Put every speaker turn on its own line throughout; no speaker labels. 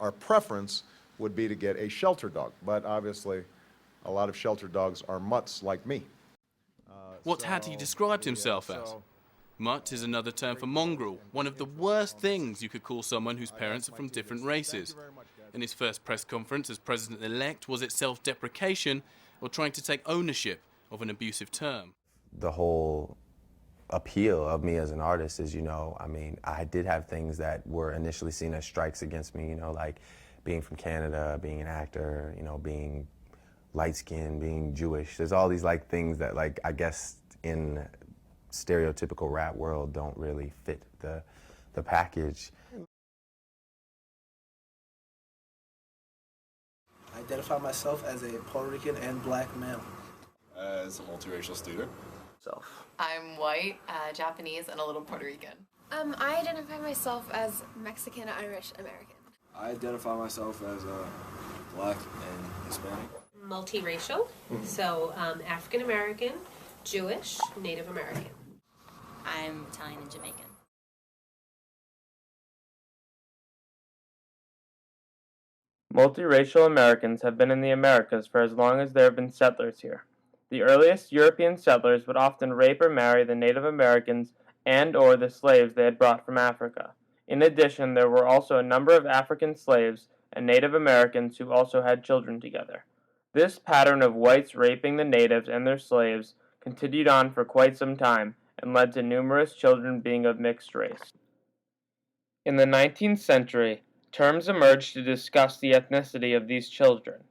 Our preference would be to get a shelter dog, but obviously a lot of shelter dogs are mutts like me.
What had he described himself as? Mutt is another term for mongrel, one of the worst things you could call someone whose parents are from different races. In his first press conference as president-elect, was it self-deprecation or trying to take ownership of an abusive term?
The whole appeal of me as an artist is, I did have things that were initially seen as strikes against me, like being from Canada, being an actor, being light-skinned, being Jewish. There's all these things that I guess in stereotypical rap world don't really fit the package.
I identify myself as a Puerto Rican and black male.
As a multiracial student.
I'm white, Japanese, and a little Puerto Rican.
I identify myself as Mexican, Irish, American.
I identify myself as black and Hispanic.
Multiracial, so African American, Jewish, Native American.
I'm Italian and Jamaican.
Multiracial Americans have been in the Americas for as long as there have been settlers here. The earliest European settlers would often rape or marry the Native Americans and/or the slaves they had brought from Africa. In addition, there were also a number of African slaves and Native Americans who also had children together. This pattern of whites raping the natives and their slaves continued on for quite some time and led to numerous children being of mixed race. In the 19th century, terms emerged to discuss the ethnicity of these children.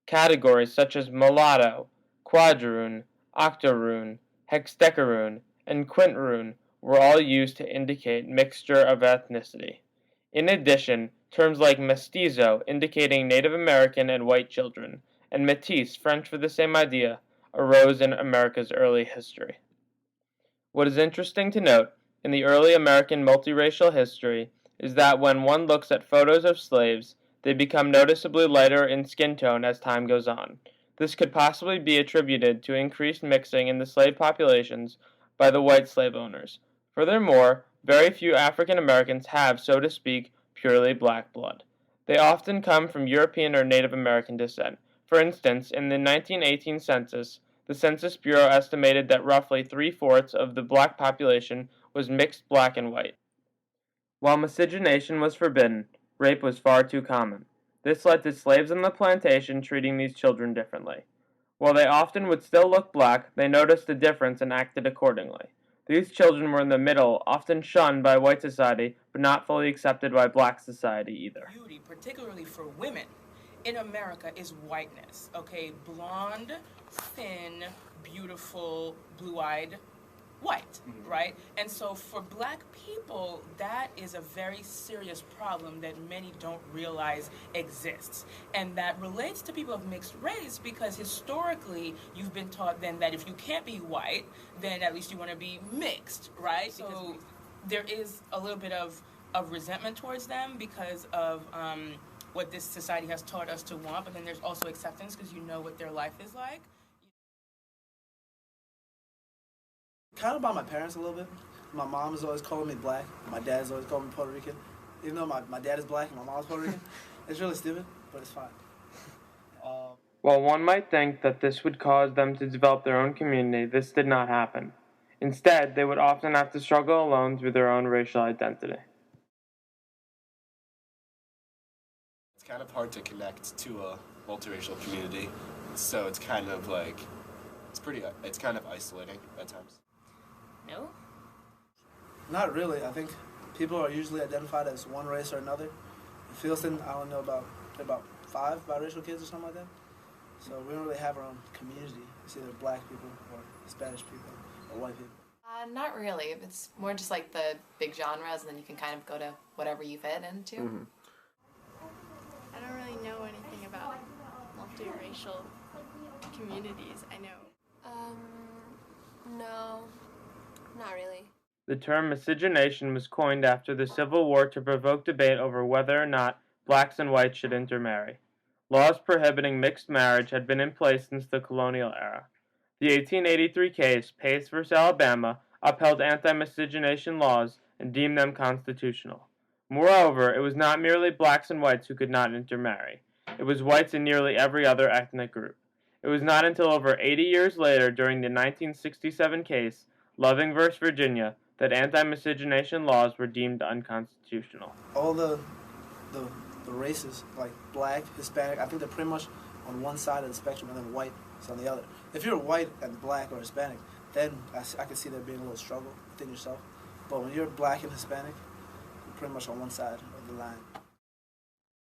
Categories such as mulatto, quadroon, octoroon, hexadecaroon, and quintroon were all used to indicate mixture of ethnicity. In addition, terms like mestizo, indicating Native American and white children, and métis, French for the same idea, arose in America's early history. What is interesting to note in the early American multiracial history is that when one looks at photos of slaves, they become noticeably lighter in skin tone as time goes on. This could possibly be attributed to increased mixing in the slave populations by the white slave owners. Furthermore, very few African Americans have, so to speak, purely black blood. They often come from European or Native American descent. For instance, in the 1918 census, the Census Bureau estimated that roughly 3/4 of the black population was mixed black and white. While miscegenation was forbidden, rape was far too common. This led to slaves on the plantation treating these children differently. While they often would still look black, they noticed the difference and acted accordingly. These children were in the middle, often shunned by white society, but not fully accepted by black society either.
Beauty, particularly for women in America, is whiteness, okay? Blonde, thin, beautiful, blue-eyed, white, right? And so for black people, that is a very serious problem that many don't realize exists. And that relates to people of mixed race because historically you've been taught then that if you can't be white, then at least you want to be mixed, right? So there is a little bit of resentment towards them because of what this society has taught us to want, but then there's also acceptance because you know what their life is like.
Kind of by my parents a little bit. My mom is always calling me black. My dad is always calling me Puerto Rican. Even though my dad is black and my mom's Puerto Rican. It's really stupid, but it's fine.
While one might think that this would cause them to develop their own community, this did not happen. Instead, they would often have to struggle alone through their own racial identity.
It's kind of hard to connect to a multiracial community, so it's kind of it's kind of isolating at times.
No?
Not really. I think people are usually identified as one race or another. In Fieldston, I don't know about 5 biracial kids or something like that. So we don't really have our own community. It's either black people or Spanish people or white people.
Not really. It's more just like the big genres, and then you can kind of go to whatever you fit into.
Mm-hmm. I don't really know anything about multiracial communities. I know.
No, not really.
The term miscegenation was coined after the Civil War to provoke debate over whether or not blacks and whites should intermarry. Laws prohibiting mixed marriage had been in place since the colonial era. The 1883 case, Pace v. Alabama, upheld anti-miscegenation laws and deemed them constitutional. Moreover, it was not merely blacks and whites who could not intermarry. It was whites in nearly every other ethnic group. It was not until over 80 years later, during the 1967 case, Loving v. Virginia, that anti-miscegenation laws were deemed unconstitutional.
All the races, like black, Hispanic, I think they're pretty much on one side of the spectrum, and then white is on the other. If you're white and black or Hispanic, then I can see there being a little struggle within yourself. But when you're black and Hispanic, you're pretty much on one side of the line.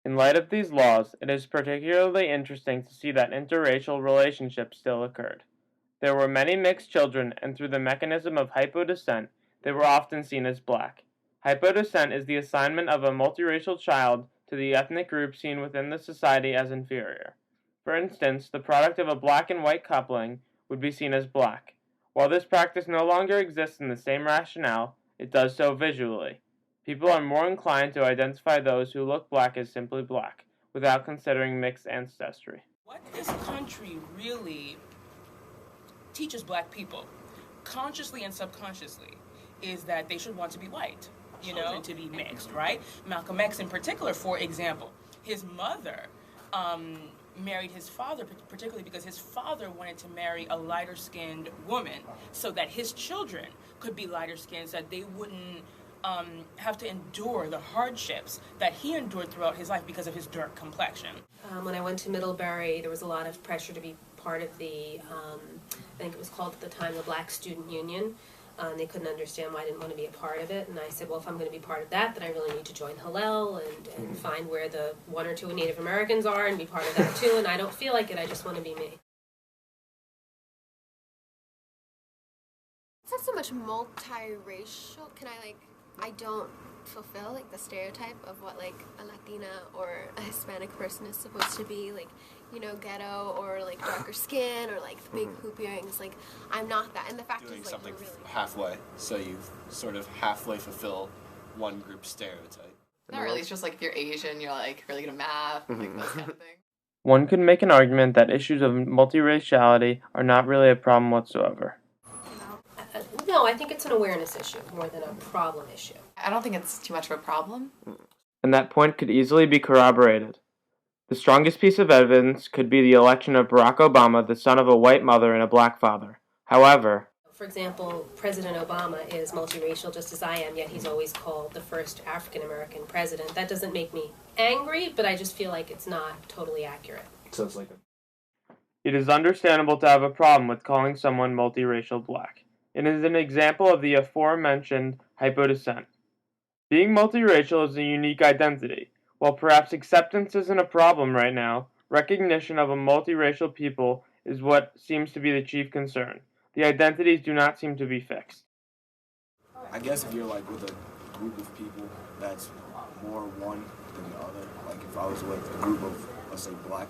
In light of these laws, it is particularly interesting to see that interracial relationships still occurred. There were many mixed children, and through the mechanism of hypodescent, they were often seen as black. Hypodescent is the assignment of a multiracial child to the ethnic group seen within the society as inferior. For instance, the product of a black and white coupling would be seen as black. While this practice no longer exists in the same rationale, it does so visually. People are more inclined to identify those who look black as simply black, without considering mixed ancestry.
What this country really teaches black people, consciously and subconsciously, is that they should want to be white, you know, to be mixed, right? Malcolm X in particular, for example, his mother married his father, particularly because his father wanted to marry a lighter-skinned woman so that his children could be lighter-skinned, so that they wouldn't have to endure the hardships that he endured throughout his life because of his dark complexion.
When I went to Middlebury, there was a lot of pressure to be part of the, I think it was called at the time the Black Student Union. They couldn't understand why I didn't want to be a part of it, and I said, well, if I'm going to be part of that, then I really need to join Hillel and find where the 1 or 2 Native Americans are and be part of that too, and I don't feel like it, I just want to be me.
It's not so much multiracial. I don't fulfill like the stereotype of what like a Latina or a Hispanic person is supposed to be, like, you know, ghetto or like darker skin or like the big hoop earrings. Like, I'm not that, and the fact
Doing
is, like,
something
we're really
halfway, so you sort of halfway fulfill one group stereotype.
Not really, it's just like if you're Asian, you're like really good at math, like those kind of things.
One could make an argument that issues of multiraciality are not really a problem whatsoever.
No, I think it's an awareness issue more than a problem issue.
I don't think it's too much of a problem.
And that point could easily be corroborated. The strongest piece of evidence could be the election of Barack Obama, the son of a white mother and a black father. However,
for example, President Obama is multiracial just as I am, yet he's always called the first African-American president. That doesn't make me angry, but I just feel like it's not totally accurate.
So it's like it is understandable to have a problem with calling someone multiracial black. It is an example of the aforementioned hypodescent. Being multiracial is a unique identity. While perhaps acceptance isn't a problem right now, recognition of a multiracial people is what seems to be the chief concern. The identities do not seem to be fixed.
I guess if you're like with a group of people that's more one than the other, like if I was with a group of, let's say, black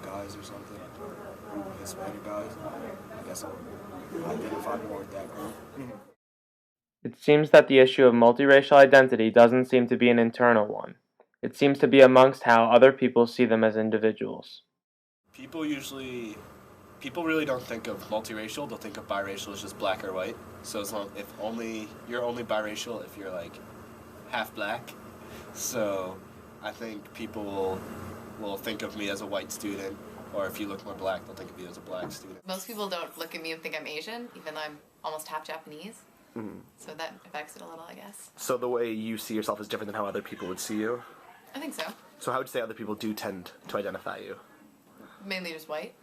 guys or something, or a group of Hispanic guys, I guess I would identify more with that group.
It seems that the issue of multiracial identity doesn't seem to be an internal one. It seems to be amongst how other people see them as individuals.
People really don't think of multiracial, they'll think of biracial as just black or white. So you're only biracial if you're like half black. So I think people will think of me as a white student, or if you look more black, they'll think of you as a black student.
Most people don't look at me and think I'm Asian, even though I'm almost half Japanese. So that affects it a little, I guess.
So the way you see yourself is different than how other people would see you?
I think so.
So how would you say other people do tend to identify you?
Mainly just white.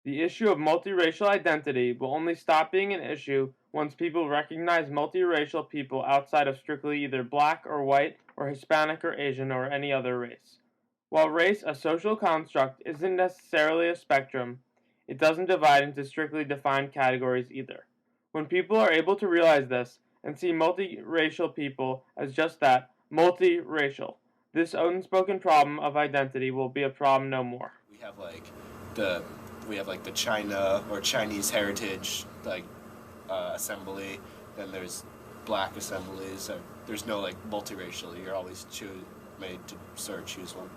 The issue of multiracial identity will only stop being an issue once people recognize multiracial people outside of strictly either black or white or Hispanic or Asian or any other race. While race, a social construct, isn't necessarily a spectrum, it doesn't divide into strictly defined categories either. When people are able to realize this and see multiracial people as just that, multiracial, this unspoken problem of identity will be a problem no more.
We have like the China or Chinese heritage assembly. Then there's black assemblies. There's no like multiracial. You're always made to sort of choose one.